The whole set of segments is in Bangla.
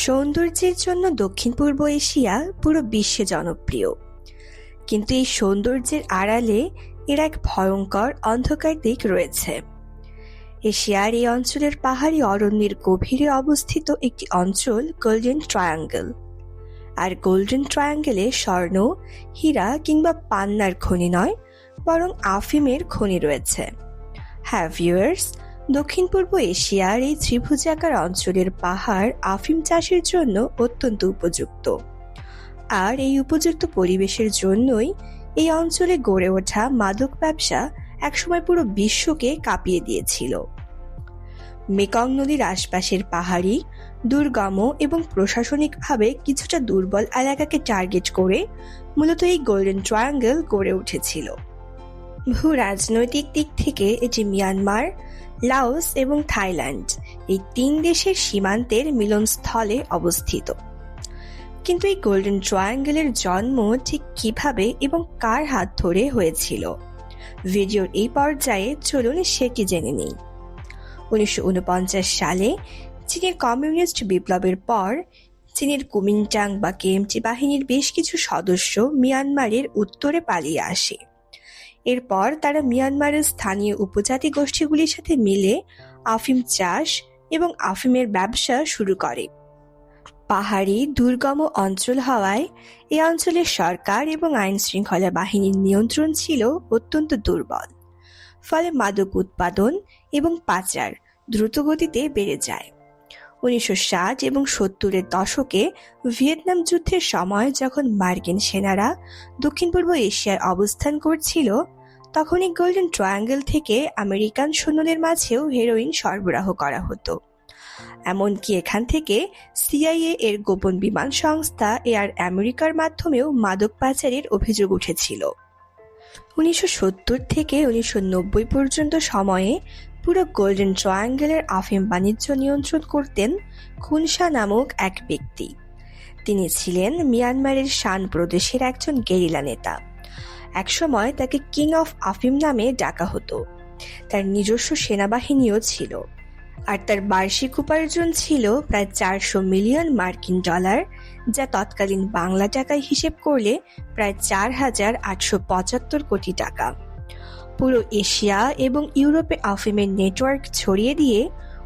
সৌন্দর্যের জন্য দক্ষিণ পূর্ব এশিয়া পুরো বিশ্বে জনপ্রিয়, কিন্তু এই সৌন্দর্যের আড়ালে এর এক ভয়ঙ্কর অন্ধকার দিক রয়েছে। এশিয়ার এই অঞ্চলের পাহাড়ি অরণ্যের গভীরে অবস্থিত একটি অঞ্চল গোল্ডেন ট্রায়াঙ্গল। আর গোল্ডেন ট্রায়াঙ্গলে স্বর্ণ, হীরা কিংবা পান্নার খনি নয়, বরং আফিমের খনি রয়েছে। হ্যাঁ ভিউয়ার্স, দক্ষিণ পূর্ব এশিয়ার এই ত্রিভুজাকার অঞ্চলের পাহাড় আফিম চাষের জন্য অত্যন্ত উপযুক্ত। আর এই উপযুক্ত পরিবেশের জন্যই এই অঞ্চলে গড়ে ওঠা মাদক ব্যবসা একসময় পুরো বিশ্বকে কাঁপিয়ে দিয়েছিল। মেকং নদীর আশপাশের পাহাড়ি, দুর্গম এবং প্রশাসনিকভাবে কিছুটা দুর্বল এলাকাকে টার্গেট করে মূলত এই গোল্ডেন ট্রায়াঙ্গল গড়ে উঠেছিল। ভূ রাজনৈতিক দিক থেকে এটি মিয়ানমার, লাওস এবং থাইল্যান্ড এই তিন দেশের সীমান্তের মিলনস্থলে অবস্থিত। কিন্তু এই গোল্ডেন ট্রায়াঙ্গলের জন্ম ঠিক কিভাবে এবং কার হাত ধরে হয়েছিল, ভিডিওর এই পর্যায়ে চলুন সেটি জেনে নিই। 1949 সালে চীনের কমিউনিস্ট বিপ্লবের পর চীনের কুমিনটাং বা কেএমটি বাহিনীর বেশ কিছু সদস্য মিয়ানমারের উত্তরে পালিয়ে আসে। এরপর তারা মিয়ানমারের স্থানীয় উপজাতি গোষ্ঠীগুলির সাথে মিলে আফিম চাষ এবং আফিমের ব্যবসা শুরু করে। পাহাড়ি দুর্গম অঞ্চল হওয়ায় এই অঞ্চলের সরকার এবং আইন শৃঙ্খলা বাহিনীর নিয়ন্ত্রণ ছিল অত্যন্ত দুর্বল। ফলে মাদক উৎপাদন এবং পাচার দ্রুতগতিতে বেড়ে যায়। 1960 এবং 70-এর দশকে ভিয়েতনাম যুদ্ধের সময় যখন মার্কিন সেনারা দক্ষিণ পূর্ব এশিয়ায় অবস্থান করছিল, তখন এই গোল্ডেন ট্রায়াঙ্গল থেকে আমেরিকান সৈন্যদের মাঝেও হেরোইন সরবরাহ করা হতো। এমনকি এখান থেকে সিআইএ এর গোপন বিমান সংস্থা এয়ার আমেরিকার মাধ্যমেও মাদক পাচারের অভিযোগ উঠেছিল। 1970 থেকে 1990 পর্যন্ত সময়ে পুরো গোল্ডেন ট্রায়াঙ্গলের আফিম বাণিজ্য নিয়ন্ত্রণ করতেন খুনসা নামক এক ব্যক্তি। তিনি ছিলেন মিয়ানমারের শান প্রদেশের একজন গেরিলা নেতা। একসময় তাকে কিং অফ আফিম নামে ডাকা হতো। তার নিজস্ব সেনাবাহিনীও ছিল, আর তার বার্ষিক উপার্জন ছিল প্রায় 400 মিলিয়ন মার্কিন ডলার, যা তৎকালীন বাংলা টাকায় হিসেব করলে প্রায় 4,875 কোটি টাকা। পুরো এশিয়া এবং ইউরোপে আফিমের নেটওয়ার্ক ছড়িয়ে দিয়ে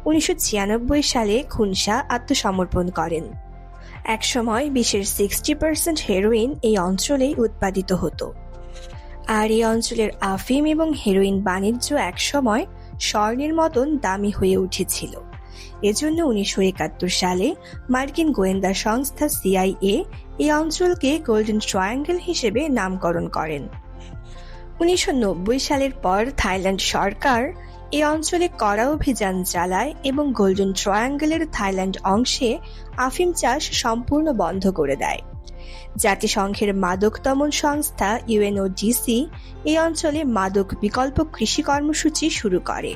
1996 সালে খুনসা আত্মসমর্পণ করেন। একসময় বিশ্বের 60% হেরোইন এই অঞ্চলেই উৎপাদিত হতো। আর এই অঞ্চলের আফিম এবং হেরোইন বাণিজ্য একসময় স্বর্ণের মতন দামি হয়ে উঠেছিল। এজন্য 1971 সালে মার্কিন গোয়েন্দা সংস্থা সিআইএ এই অঞ্চলকে গোল্ডেন ট্রায়াঙ্গল হিসেবে নামকরণ করেন। 1990 সালের পর থাইল্যান্ড সরকার এই অঞ্চলে কড়া অভিযান চালায় এবং গোল্ডেন ট্রায়াঙ্গলের থাইল্যান্ড অংশে আফিম চাষ সম্পূর্ণ বন্ধ করে দেয়। জাতিসংঘের মাদক দমন সংস্থা ইউএনওডিসি এই অঞ্চলে মাদক বিকল্প কৃষি কর্মসূচি শুরু করে।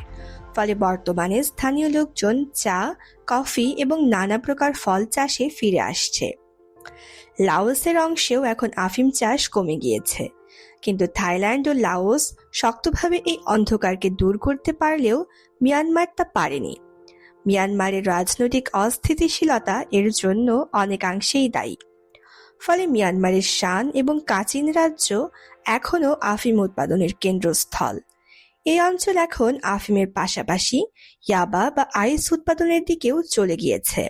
ফলে বর্তমানে স্থানীয় লোকজন চা, কফি এবং নানা প্রকার ফল চাষে ফিরে আসছে। লাওসের অংশেও এখন আফিম চাষ কমে গিয়েছে, কিন্তু থাইল্যান্ড ও লাওস শক্তভাবে এই অন্ধকারকে দূর করতে পারলেও মিয়ানমার তা পারেনি। মিয়ানমারের রাজনৈতিক অস্থিতিশীলতা এর জন্য অনেকাংশেই দায়ী। ফলে মিয়ানমারের শান এবং কাচিন রাজ্য এখনও আফিম উৎপাদনের কেন্দ্রস্থল। এই অঞ্চল এখন আফিমের পাশাপাশি ইয়াবা বা আইস উৎপাদনের দিকেও চলে গিয়েছে।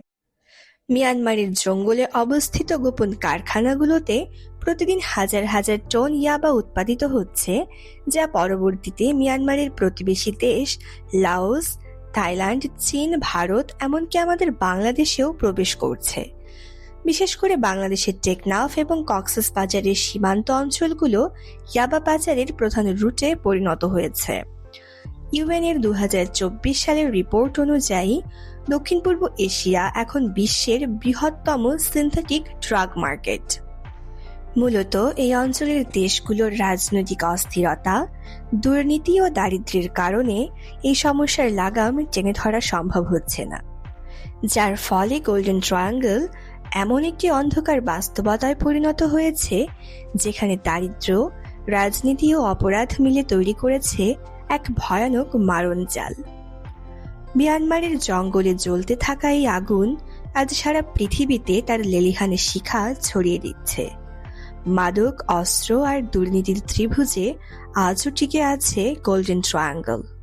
মিয়ানমারের জঙ্গলে অবস্থিত গোপন কারখানাগুলোতে প্রতিদিন হাজার হাজার টন ইয়াবা উৎপাদিত হচ্ছে, যা পরবর্তীতে মিয়ানমারের প্রতিবেশী দেশ লাওস, থাইল্যান্ড, চীন, ভারত এমনকি আমাদের বাংলাদেশেও প্রবেশ করছে। বিশেষ করে বাংলাদেশের টেকনাফ এবং কক্সবাজারের সীমান্ত অঞ্চলগুলো ইয়াবা পাচারের প্রধান রুটে পরিণত হয়েছে। ইউএনের 2024 সালের রিপোর্ট অনুযায়ী দক্ষিণ পূর্ব এশিয়া এখন বিশ্বের বৃহত্তম সিনথেটিক ড্রাগ মার্কেট। মূলত এই অঞ্চলের দেশগুলোর রাজনৈতিক অস্থিরতা, দুর্নীতি ও দারিদ্র্যের কারণে এই সমস্যার লাগাম টেনে ধরা সম্ভব হচ্ছে না, যার ফলে গোল্ডেন ট্রায়াঙ্গল এমন একটি অন্ধকার বাস্তবতায় পরিণত হয়েছে যেখানে দারিদ্র্য, রাজনীতি ও অপরাধ মিলে তৈরি করেছে এক ভয়ানক মারণ জাল। মিয়ানমারের জঙ্গলে জ্বলতে থাকা এই আগুন আজ সারা পৃথিবীতে তার লেলিহানের শিখা ছড়িয়ে দিচ্ছে। মাদক, অস্ত্র আর দুর্নীতির ত্রিভুজে আজও টিকে আছে গোল্ডেন ট্রায়াঙ্গল।